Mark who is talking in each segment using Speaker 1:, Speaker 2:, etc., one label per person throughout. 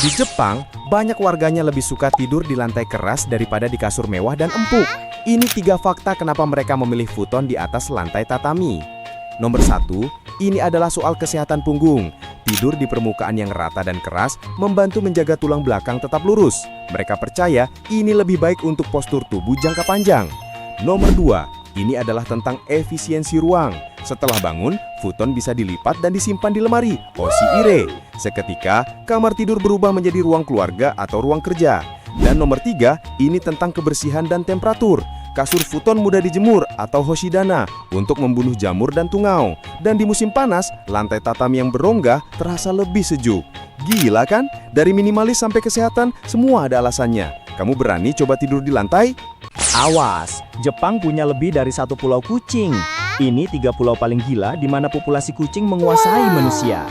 Speaker 1: Di Jepang, banyak warganya lebih suka tidur di lantai keras daripada di kasur mewah dan empuk. Ini 3 fakta kenapa mereka memilih futon di atas lantai tatami. Nomor 1, ini adalah soal kesehatan punggung. Tidur di permukaan yang rata dan keras membantu menjaga tulang belakang tetap lurus. Mereka percaya ini lebih baik untuk postur tubuh jangka panjang. Nomor 2, ini adalah tentang efisiensi ruang. Setelah bangun, futon bisa dilipat dan disimpan di lemari, oshi-ire. Seketika, kamar tidur berubah menjadi ruang keluarga atau ruang kerja. Dan nomor 3, ini tentang kebersihan dan temperatur. Kasur futon mudah dijemur atau hoshidana untuk membunuh jamur dan tungau. Dan di musim panas, lantai tatami yang berongga terasa lebih sejuk. Gila kan? Dari minimalis sampai kesehatan, semua ada alasannya. Kamu berani coba tidur di lantai?
Speaker 2: Awas, Jepang punya lebih dari 1 pulau kucing. Ini 3 pulau paling gila di mana populasi kucing menguasai manusia.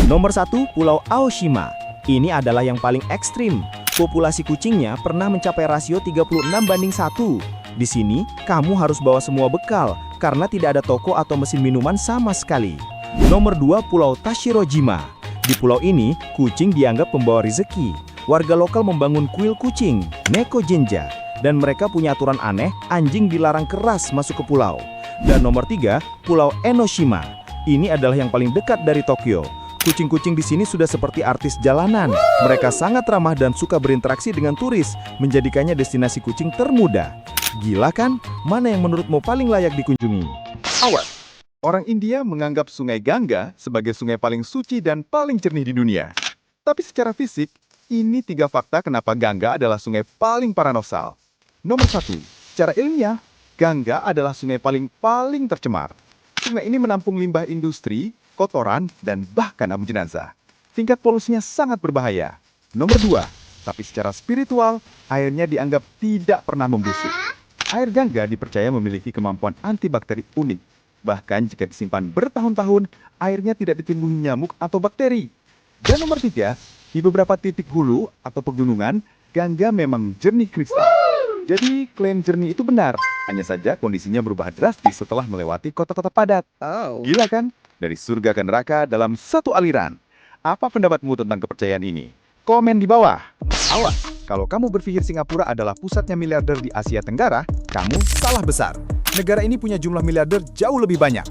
Speaker 2: Nomor 1, Pulau Aoshima. Ini adalah yang paling ekstrim. Populasi kucingnya pernah mencapai rasio 36:1. Di sini, kamu harus bawa semua bekal karena tidak ada toko atau mesin minuman sama sekali. Nomor 2, Pulau Tashirojima. Di pulau ini, kucing dianggap pembawa rezeki. Warga lokal membangun kuil kucing, Neko Jinja. Dan mereka punya aturan aneh, anjing dilarang keras masuk ke pulau. Dan nomor 3, Pulau Enoshima. Ini adalah yang paling dekat dari Tokyo. Kucing-kucing di sini sudah seperti artis jalanan. Mereka sangat ramah dan suka berinteraksi dengan turis, menjadikannya destinasi kucing termuda. Gila kan? Mana yang menurutmu paling layak dikunjungi?
Speaker 3: Awas, orang India menganggap Sungai Gangga sebagai sungai paling suci dan paling jernih di dunia. Tapi secara fisik, ini 3 fakta kenapa Gangga adalah sungai paling paradoksal. Nomor 1, secara ilmiah, Gangga adalah sungai paling tercemar. Sungai ini menampung limbah industri, kotoran, dan bahkan abu jenazah. Tingkat polusinya sangat berbahaya. Nomor 2, tapi secara spiritual, airnya dianggap tidak pernah membusuk. Air Gangga dipercaya memiliki kemampuan antibakteri unik. Bahkan jika disimpan bertahun-tahun, airnya tidak ditimbun nyamuk atau bakteri. Dan nomor 3, di beberapa titik hulu atau pegunungan, Gangga memang jernih kristal. Jadi klaim jernih itu benar, hanya saja kondisinya berubah drastis setelah melewati kota-kota padat. Gila kan? Dari surga ke neraka dalam satu aliran. Apa pendapatmu tentang kepercayaan ini? Komen di bawah. Awas, kalau kamu berpikir Singapura adalah pusatnya miliarder di Asia Tenggara, kamu salah besar. Negara ini punya jumlah miliarder jauh lebih banyak.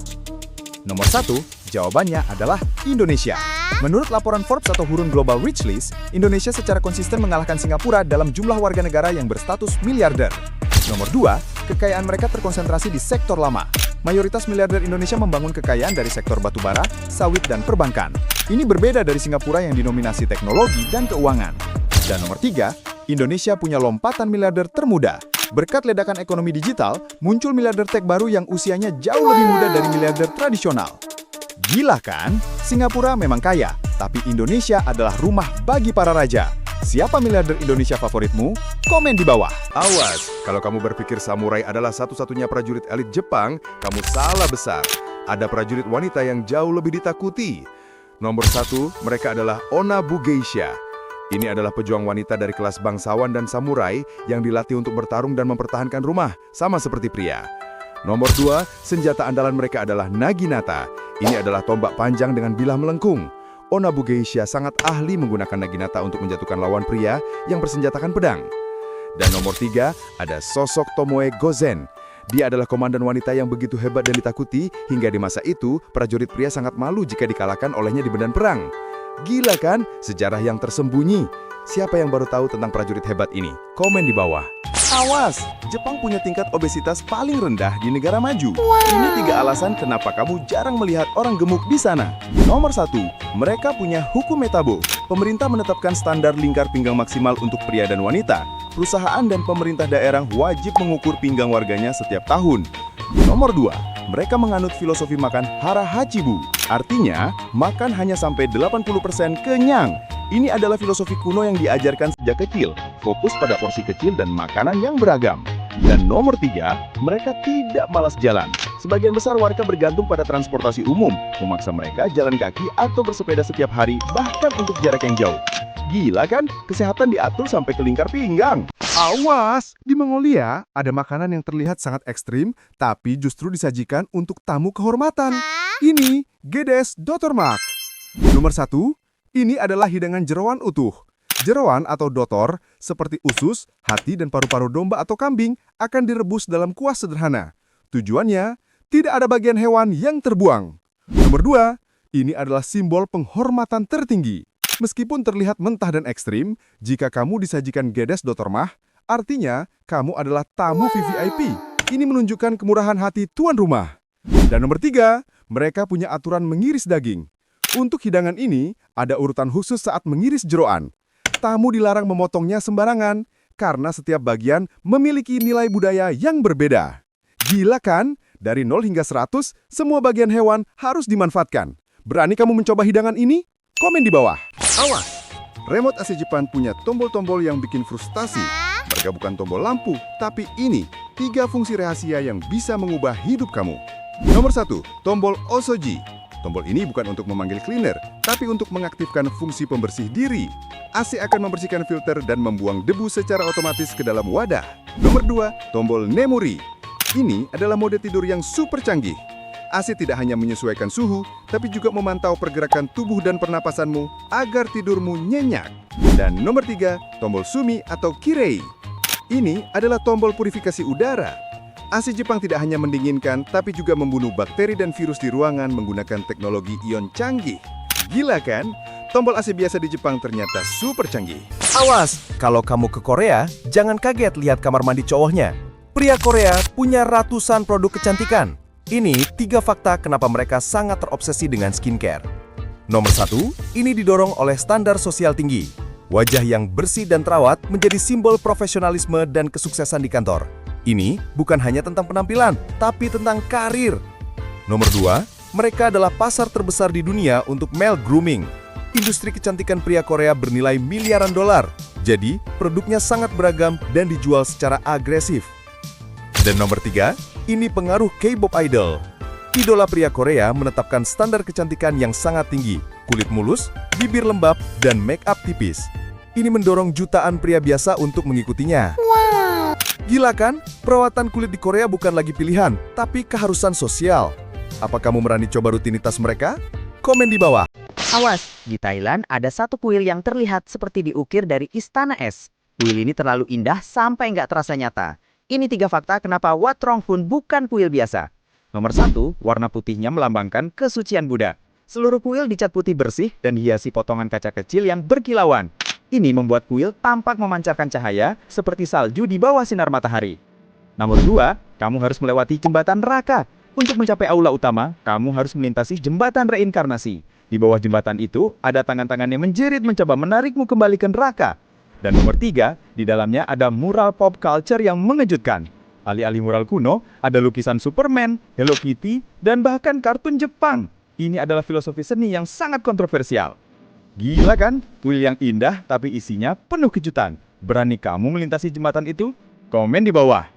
Speaker 3: Nomor 1, jawabannya adalah Indonesia. Menurut laporan Forbes atau Hurun Global Rich List, Indonesia secara konsisten mengalahkan Singapura dalam jumlah warga negara yang berstatus miliarder. Nomor 2, kekayaan mereka terkonsentrasi di sektor lama. Mayoritas miliarder Indonesia membangun kekayaan dari sektor batubara, sawit, dan perbankan. Ini berbeda dari Singapura yang dinominasi teknologi dan keuangan. Dan nomor 3, Indonesia punya lompatan miliarder termuda. Berkat ledakan ekonomi digital, muncul miliarder tech baru yang usianya jauh lebih muda dari miliarder tradisional. Gila kan? Singapura memang kaya, tapi Indonesia adalah rumah bagi para raja. Siapa miliarder Indonesia favoritmu? Komen di bawah. Awas, kalau kamu berpikir samurai adalah satu-satunya prajurit elit Jepang, kamu salah besar. Ada prajurit wanita yang jauh lebih ditakuti. Nomor 1, mereka adalah Onabu Geisha. Ini adalah pejuang wanita dari kelas bangsawan dan samurai yang dilatih untuk bertarung dan mempertahankan rumah, sama seperti pria. Nomor 2, senjata andalan mereka adalah Naginata. Ini adalah tombak panjang dengan bilah melengkung. Onabu Geisha sangat ahli menggunakan Naginata untuk menjatuhkan lawan pria yang bersenjatakan pedang. Dan nomor 3, ada sosok Tomoe Gozen. Dia adalah komandan wanita yang begitu hebat dan ditakuti, hingga di masa itu, prajurit pria sangat malu jika dikalahkan olehnya di medan perang. Gila kan? Sejarah yang tersembunyi. Siapa yang baru tahu tentang prajurit hebat ini? Komen di bawah. Awas, Jepang punya tingkat obesitas paling rendah di negara maju. Ini 3 alasan kenapa kamu jarang melihat orang gemuk di sana. Nomor 1, mereka punya hukum metabo. Pemerintah menetapkan standar lingkar pinggang maksimal untuk pria dan wanita. Perusahaan dan pemerintah daerah wajib mengukur pinggang warganya setiap tahun. Nomor 2, mereka menganut filosofi makan hara hachibu. Artinya, makan hanya sampai 80% kenyang. Ini adalah filosofi kuno yang diajarkan sejak kecil, fokus pada porsi kecil dan makanan yang beragam. Dan nomor 3, mereka tidak malas jalan. Sebagian besar warga bergantung pada transportasi umum, memaksa mereka jalan kaki atau bersepeda setiap hari, bahkan untuk jarak yang jauh. Gila kan? Kesehatan diatur sampai ke lingkar pinggang. Awas! Di Mongolia, ada makanan yang terlihat sangat ekstrim, tapi justru disajikan untuk tamu kehormatan. Ini Gedes Dotormak. Nomor 1, ini adalah hidangan jeroan utuh.
Speaker 4: Jeroan atau dotor, seperti usus, hati, dan paru-paru domba atau kambing, akan direbus dalam kuah sederhana. Tujuannya, tidak ada bagian hewan yang terbuang. Nomor 2, ini adalah simbol penghormatan tertinggi. Meskipun terlihat mentah dan ekstrim, jika kamu disajikan gedes dotor mah, artinya kamu adalah tamu VVIP. Ini menunjukkan kemurahan hati tuan rumah. Dan nomor 3, mereka punya aturan mengiris daging. Untuk hidangan ini, ada urutan khusus saat mengiris jeroan. Tamu dilarang memotongnya sembarangan, karena setiap bagian memiliki nilai budaya yang berbeda. Gila kan? Dari 0 hingga 100, semua bagian hewan harus dimanfaatkan. Berani kamu mencoba hidangan ini? Komen di bawah. Awas! Remote AC Jepang punya tombol-tombol yang bikin frustasi. Mereka bukan tombol lampu, tapi ini 3 fungsi rahasia yang bisa mengubah hidup kamu. Nomor 1, tombol Osoji. Tombol ini bukan untuk memanggil cleaner, tapi untuk mengaktifkan fungsi pembersih diri. AC akan membersihkan filter dan membuang debu secara otomatis ke dalam wadah. Nomor 2, tombol Nemuri. Ini adalah mode tidur yang super canggih. AC tidak hanya menyesuaikan suhu, tapi juga memantau pergerakan tubuh dan pernapasanmu agar tidurmu nyenyak. Dan nomor 3, tombol Sumi atau Kirei. Ini adalah tombol purifikasi udara. AC Jepang tidak hanya mendinginkan, tapi juga membunuh bakteri dan virus di ruangan menggunakan teknologi ion canggih. Gila kan? Tombol AC biasa di Jepang ternyata super canggih.
Speaker 1: Awas, kalau kamu ke Korea, jangan kaget lihat kamar mandi cowoknya. Pria Korea punya ratusan produk kecantikan. Ini 3 fakta kenapa mereka sangat terobsesi dengan skincare. Nomor 1, ini didorong oleh standar sosial tinggi. Wajah yang bersih dan terawat menjadi simbol profesionalisme dan kesuksesan di kantor. Ini bukan hanya tentang penampilan, tapi tentang karir. Nomor 2, mereka adalah pasar terbesar di dunia untuk male grooming. Industri kecantikan pria Korea bernilai miliaran dolar. Jadi, produknya sangat beragam dan dijual secara agresif. Dan nomor 3, ini pengaruh K-pop idol. Idola pria Korea menetapkan standar kecantikan yang sangat tinggi. Kulit mulus, bibir lembab, dan make up tipis. Ini mendorong jutaan pria biasa untuk mengikutinya. Gila kan? Perawatan kulit di Korea bukan lagi pilihan, tapi keharusan sosial. Apa kamu berani coba rutinitas mereka? Komen di bawah.
Speaker 5: Awas, di Thailand ada satu kuil yang terlihat seperti diukir dari istana es. Kuil ini terlalu indah sampai nggak terasa nyata. Ini 3 fakta kenapa Wat Rong Phun bukan kuil biasa. Nomor 1, warna putihnya melambangkan kesucian Buddha. Seluruh kuil dicat putih bersih dan hiasi potongan kaca kecil yang berkilauan. Ini membuat kuil tampak memancarkan cahaya seperti salju di bawah sinar matahari. Nomor 2, kamu harus melewati jembatan Raka. Untuk mencapai aula utama, kamu harus melintasi jembatan reinkarnasi. Di bawah jembatan itu, ada tangan-tangan yang menjerit mencoba menarikmu kembali ke neraka. Dan nomor 3, di dalamnya ada mural pop culture yang mengejutkan. Alih-alih mural kuno, ada lukisan Superman, Hello Kitty, dan bahkan kartun Jepang. Ini adalah filosofi seni yang sangat kontroversial. Gila kan? Kuil yang indah tapi isinya penuh kejutan. Berani kamu melintasi jembatan itu? Komen di bawah.